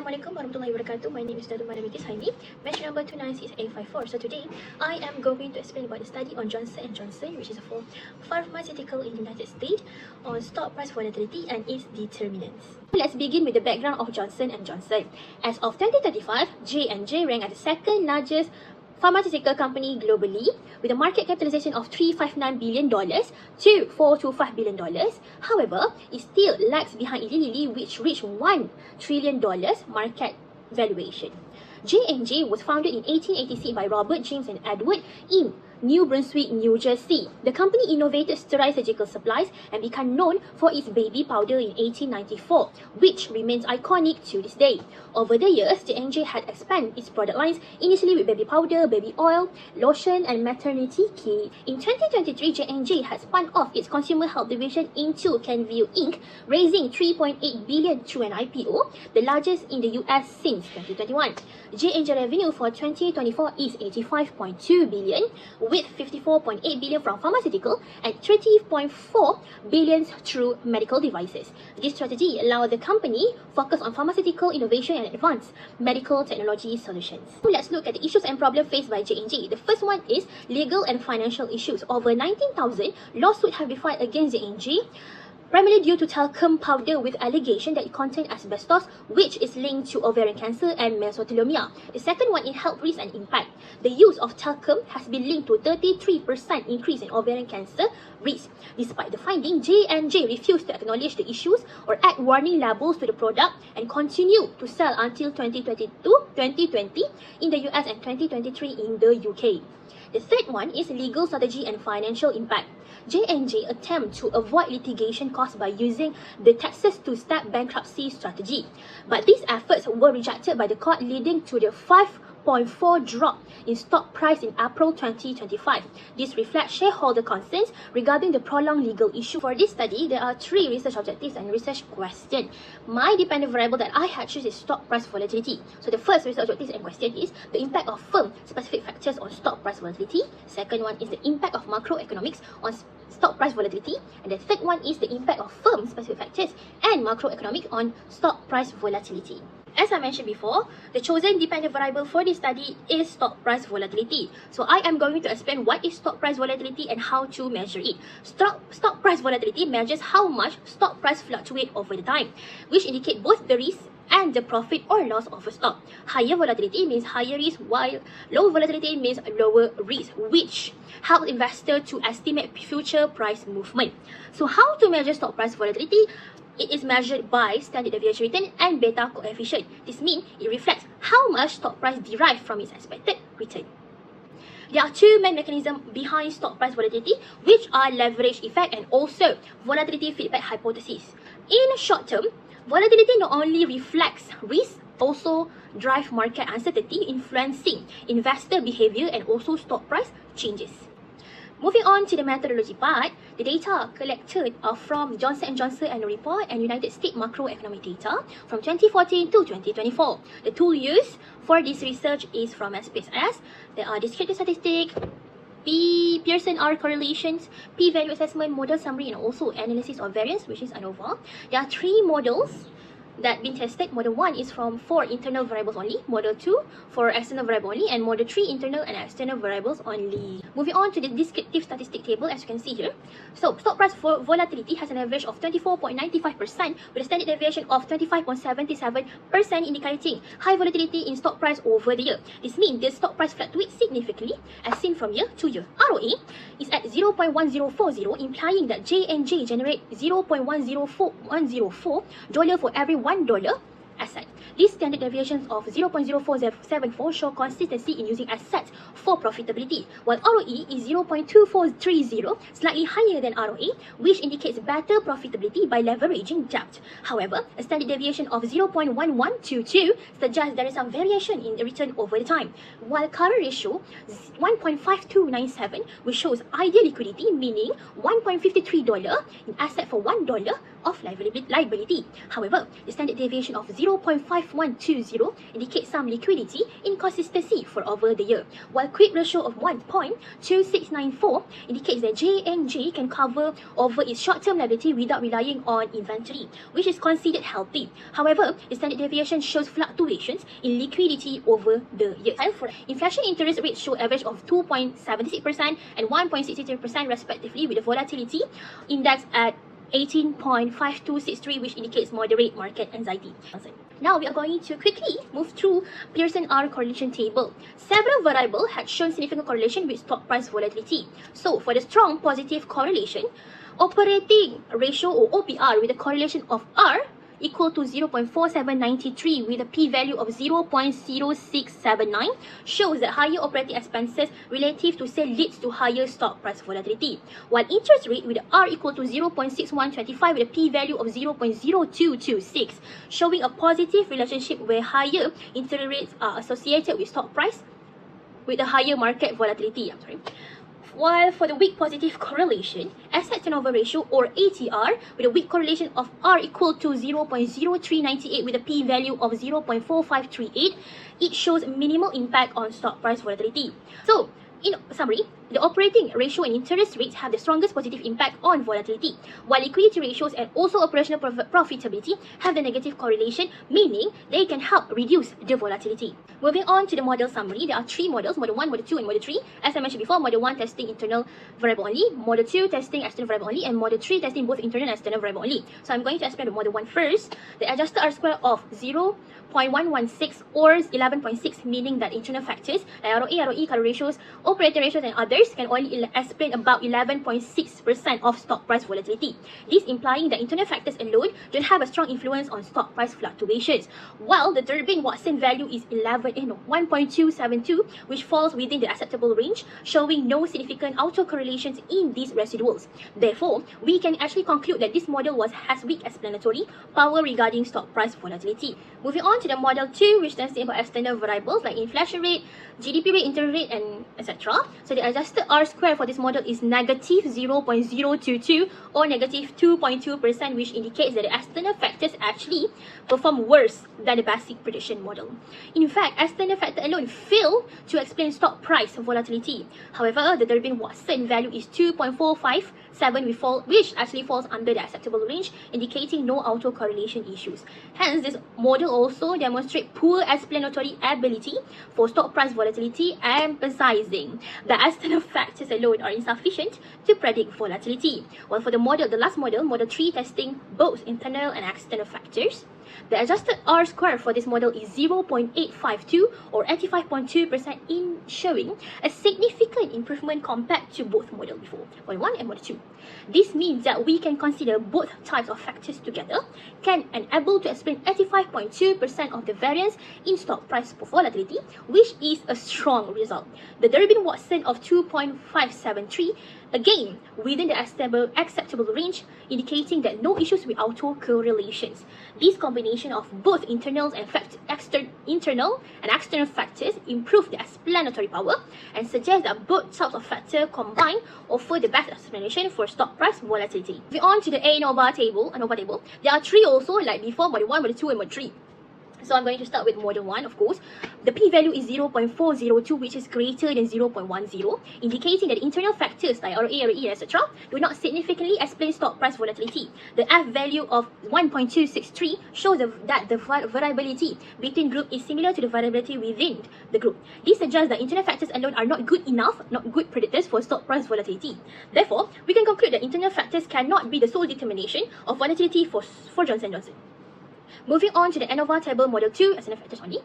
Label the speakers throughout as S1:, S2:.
S1: Assalamualaikum warahmatullahi wabarakatuh. My name is Dato' Madam Haini, batch number 296854. So today, I am going to explain about the study on Johnson & Johnson, which is a pharmaceutical in the United States, on stock price volatility and its determinants. Let's begin with the background of Johnson & Johnson. As of 2035, J&J ranked as the second largest pharmaceutical company globally with a market capitalization of $359 billion to $425 billion. However, it still lags behind Eli Lilly, which reached $1 trillion market valuation. J&J was founded in 1886 by Robert James and Edward in New Brunswick, New Jersey. The company innovated sterile surgical supplies and became known for its baby powder in 1894, which remains iconic to this day. Over the years, J&J had expanded its product lines, initially with baby powder, baby oil, lotion, and maternity kit. In 2023, J&J has spun off its consumer health division into Kenvue Inc., raising $3.8 billion through an IPO, the largest in the US since 2021. J&J revenue for 2024 is $85.2 billion, with $54.8 billion from pharmaceutical and $30.4 billion through medical devices. This strategy allowed the company focus on pharmaceutical innovation and advanced medical technology solutions. So let's look at the issues and problems faced by J&J. The first one is legal and financial issues. Over 19,000 lawsuits have been filed against J&J, primarily due to talcum powder with allegation that it contained asbestos, which is linked to ovarian cancer and mesothelioma. The second one is health risk and impact. The use of talcum has been linked to 33% increase in ovarian cancer risk. Despite the finding, J&J refused to acknowledge the issues or add warning labels to the product and continued to sell until 2020 in the US and 2023 in the UK. The third one is legal strategy and financial impact. J&J attempt to avoid litigation caused by using the Texas two-step bankruptcy strategy. But these efforts were rejected by the court, leading to the 5.4 drop in stock price in April 2025. This reflects shareholder concerns regarding the prolonged legal issue. For this study, there are three research objectives and research questions. My dependent variable that I had chosen is stock price volatility. So the first research objective and question is the impact of firm-specific factors on stock price volatility. Second one is the impact of macroeconomics on stock price volatility. And the third one is the impact of firm-specific factors and macroeconomic on stock price volatility. As I mentioned before, the chosen dependent variable for this study is stock price volatility. So I am going to explain what is stock price volatility and how to measure it. Stock price volatility measures how much stock price fluctuates over the time, which indicate both the risk and the profit or loss of a stock. Higher volatility means higher risk, while low volatility means lower risk, which helps investors to estimate future price movement. So how to measure stock price volatility? It is measured by standard deviation return and beta coefficient. This means it reflects how much stock price derived from its expected return. There are two main mechanisms behind stock price volatility, which are leverage effect and also volatility feedback hypothesis. In short term, volatility not only reflects risk, also drive market uncertainty, influencing investor behavior and also stock price changes. Moving on to the methodology part, the data collected are from Johnson & Johnson annual report and United States macroeconomic data from 2014 to 2024. The tool used for this research is from SPSS. There are descriptive statistics, Pearson R correlations, p-value assessment, model summary, and also analysis of variance, which is ANOVA. There are three models that been tested. Model 1 is from 4 internal variables only, Model 2 for external variable only, and Model 3 internal and external variables only. Moving on to the descriptive statistic table, as you can see here. So stock price volatility has an average of 24.95% with a standard deviation of 25.77%, indicating high volatility in stock price over the year. This means the stock price fluctuates significantly as seen from year to year. ROE is at 0.1040, implying that J&J generate $0.104 for every $1 asset. These standard deviations of 0.0474 show consistency in using assets for profitability, while ROE is 0.2430, slightly higher than ROA, which indicates better profitability by leveraging debt. However, a standard deviation of 0.1122 suggests there is some variation in the return over the time, while current ratio 1.5297, which shows ideal liquidity, meaning $1.53 in asset for $1 of liability. However, the standard deviation of 0.5120 indicates some liquidity inconsistency for over the year, while quick ratio of 1.2694 indicates that J&J can cover over its short-term liability without relying on inventory, which is considered healthy. However, the standard deviation shows fluctuations in liquidity over the years. Inflation interest rates show average of 2.76% and 1.63% respectively, with the volatility index at 18.5263, which indicates moderate market anxiety. Now we are going to quickly move through Pearson R correlation table. Several variables had shown significant correlation with stock price volatility. So for the strong positive correlation, operating ratio or OPR with a correlation of R equal to 0.4793 with a p-value of 0.0679 shows that higher operating expenses relative to sale leads to higher stock price volatility, while interest rate with R equal to 0.6125 with a p-value of 0.0226 showing a positive relationship where higher interest rates are associated with stock price with a higher market volatility. While for the weak positive correlation, asset turnover ratio or ATR with a weak correlation of R equal to 0.0398 with a p-value of 0.4538, it shows minimal impact on stock price volatility. So, in summary, the operating ratio and interest rates have the strongest positive impact on volatility, while liquidity ratios and also operational profitability have the negative correlation, meaning they can help reduce the volatility. Moving on to the model summary, there are three models, Model 1, Model 2, and Model 3. As I mentioned before, Model 1 testing internal variable only, Model 2 testing external variable only, and Model 3 testing both internal and external variable only. So I'm going to explain the Model 1 first. The adjusted R-square of 0.116 or 11.6, meaning that internal factors like ROE, ROE, current ratios, operating ratios, and others can only explain about 11.6% of stock price volatility. This implying that internal factors alone don't have a strong influence on stock price fluctuations, while the Durbin-Watson value is 1.272, which falls within the acceptable range, showing no significant autocorrelations in these residuals. Therefore, we can actually conclude that this model has weak explanatory power regarding stock price volatility. Moving on to the Model 2, which stands about external variables like inflation rate, GDP rate, interest rate, and etc. So the adjusted R-square for this model is negative 0.022 or negative 2.2%, which indicates that the external factors actually perform worse than the basic prediction model. In fact, external factors alone fail to explain stock price volatility. However, the Durbin-Watson value is 2.457, which actually falls under the acceptable range, indicating no autocorrelation issues. Hence, this model also demonstrates poor explanatory ability for stock price volatility, emphasizing that external factors alone are insufficient to predict volatility. While for the last model, Model 3 testing both internal and external factors, the adjusted R-square for this model is 0.852 or 85.2%, in showing a significant improvement compared to both model before, Model 1 and Model 2. This means that we can consider both types of factors together can enable to explain 85.2% of the variance in stock price volatility, which is a strong result. The Durbin-Watson of 2.573, again within the acceptable range, indicating that no issues with autocorrelations. This combination of both internal and external factors improve the explanatory power and suggest that both types of factors combined offer the best explanation for stock price volatility. Moving on to the ANOVA table, there are three also, like before, Model 1, Model 2, and Model 3. So I'm going to start with Model 1, of course. The p-value is 0.402, which is greater than 0.10, indicating that internal factors like ROE, ROE, etc. do not significantly explain stock price volatility. The F value of 1.263 shows that the variability between group is similar to the variability within the group. This suggests that internal factors alone are not good predictors for stock price volatility. Therefore, we can conclude that internal factors cannot be the sole determination of volatility for Johnson & Johnson. Moving on to the ANOVA table, Model 2, external factors only.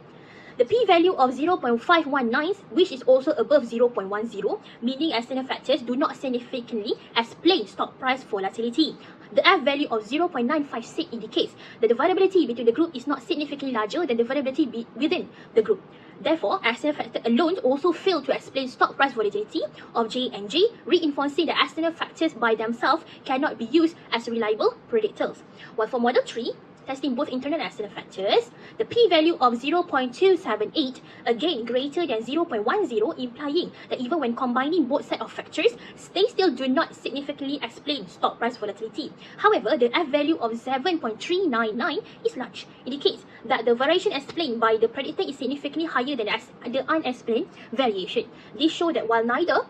S1: The p-value of 0.519, which is also above 0.10, meaning external factors do not significantly explain stock price volatility. The F value of 0.956 indicates that the variability between the group is not significantly larger than the variability within the group. Therefore, external factors alone also fail to explain stock price volatility of J&J, reinforcing that external factors by themselves cannot be used as reliable predictors. While for Model 3, testing both internal and external factors. The p-value of 0.278, again greater than 0.10, implying that even when combining both set of factors, they still do not significantly explain stock price volatility. However, the f-value of 7.399 is large, indicates that the variation explained by the predictor is significantly higher than the unexplained variation. This shows that while neither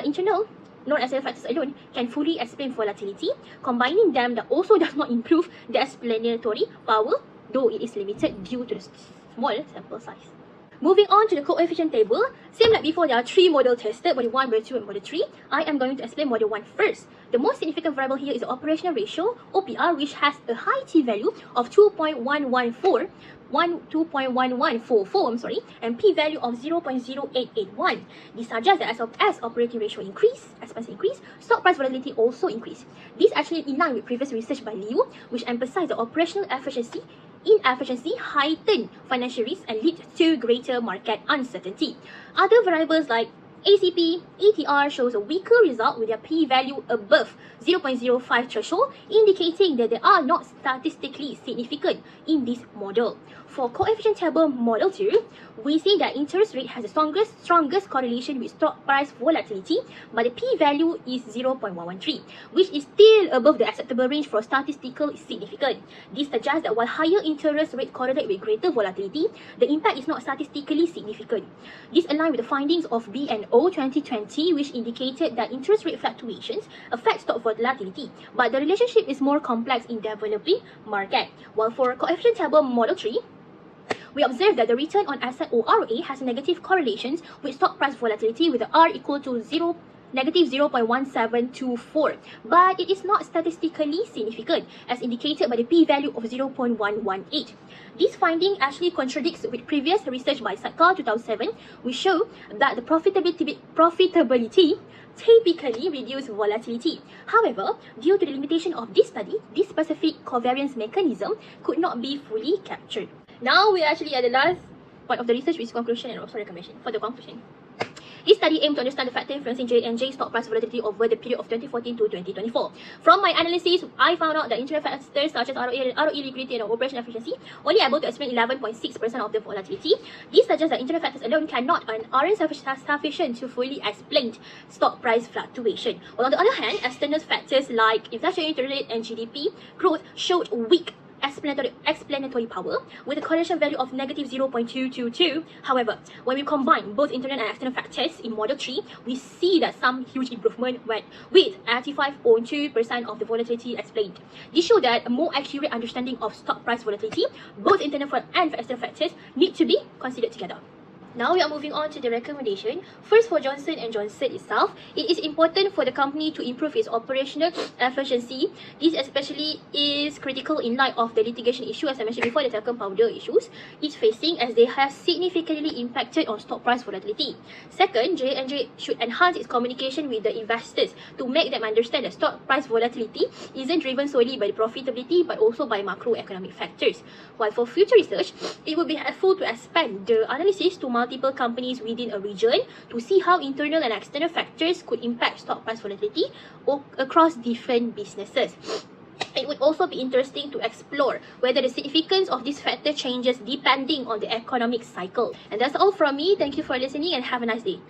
S1: internal nor external factors alone can fully explain volatility, combining them that also does not improve the explanatory power, though it is limited due to the small sample size. Moving on to the coefficient table, same like before, there are 3 model tested, model 1, model 2 and model 3. I am going to explain model 1 first. The most significant variable here is the operational ratio, OPR, which has a high t-value of 2.1144, and p-value of 0.0881. This suggests that as operating ratio expense increase, stock price volatility also increase. This actually in line with previous research by Liu, which emphasized the operational inefficiency heighten financial risk and lead to greater market uncertainty. Other variables like ACP, ETR shows a weaker result with their p-value above 0.05 threshold, indicating that they are not statistically significant in this model. For coefficient table model 2, we see that interest rate has the strongest correlation with stock price volatility, but the p-value is 0.113, which is still above the acceptable range for statistical significance. This suggests that while higher interest rate correlate with greater volatility, the impact is not statistically significant. This aligns with the findings of B&O 2020, which indicated that interest rate fluctuations affect stock volatility, but the relationship is more complex in developing market. While for coefficient table model 3, we observe that the return on asset or ROA has negative correlations with stock price volatility with the R equal to negative 0.1724, but it is not statistically significant as indicated by the p-value of 0.118. This finding actually contradicts with previous research by Satkar 2007, which show that the profitability typically reduce volatility. However, due to the limitation of this study, this specific covariance mechanism could not be fully captured. Now we are actually at the last part of the research, which is conclusion and also recommendation. For the conclusion, this study aimed to understand the factor influencing J&J stock price volatility over the period of 2014 to 2024. From my analysis, I found out that internal factors such as ROE, liquidity, and operational efficiency only able to explain 11.6% of the volatility. This suggests that internal factors alone cannot and aren't sufficient to fully explain stock price fluctuation. While on the other hand, external factors like inflation rate and GDP growth showed weak explanatory power with a correlation value of negative 0.222. However, when we combine both internal and external factors in model 3, we see that some huge improvement with 85.2% of the volatility explained. This shows that a more accurate understanding of stock price volatility, both internal and external factors, need to be considered together. Now we are moving on to the recommendation. First, for Johnson & Johnson itself, it is important for the company to improve its operational efficiency. This especially is critical in light of the litigation issue, as I mentioned before, the talcum powder issues it's facing, as they have significantly impacted on stock price volatility. Second, J&J should enhance its communication with the investors to make them understand that stock price volatility isn't driven solely by the profitability but also by macroeconomic factors. While for future research, it would be helpful to expand the analysis to multiple companies within a region to see how internal and external factors could impact stock price volatility across different businesses. It would also be interesting to explore whether the significance of this factor changes depending on the economic cycle. And that's all from me. Thank you for listening and have a nice day.